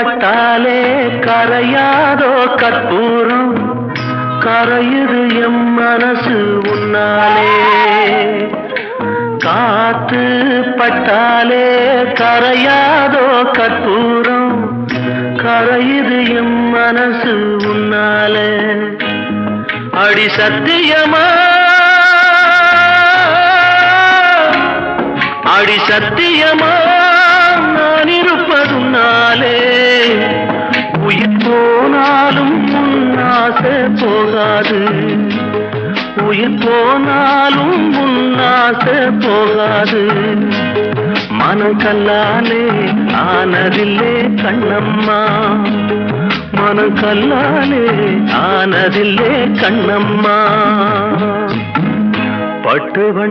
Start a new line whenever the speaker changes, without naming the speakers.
பட்டாலே கரையாதோ கற்பூரம் கரையுது எம் மனசு உன்னாலே காத்து பட்டாலே கரையாதோ கற்பூரம் கரையுது எம் மனசு உன்னாலே அடி சத்தியமா அடி சத்தியமா நான் இருப்பதுனாலே உயிர் போனாலும் உன்னாசை போகாது உயிர் போனாலும் உன்னாசை போகாது மனம் கல்லாலே ஆனதில்லே கண்ணம்மா மனம் கல்லாலே ஆனதில்லே கண்ணம்மா பட்டு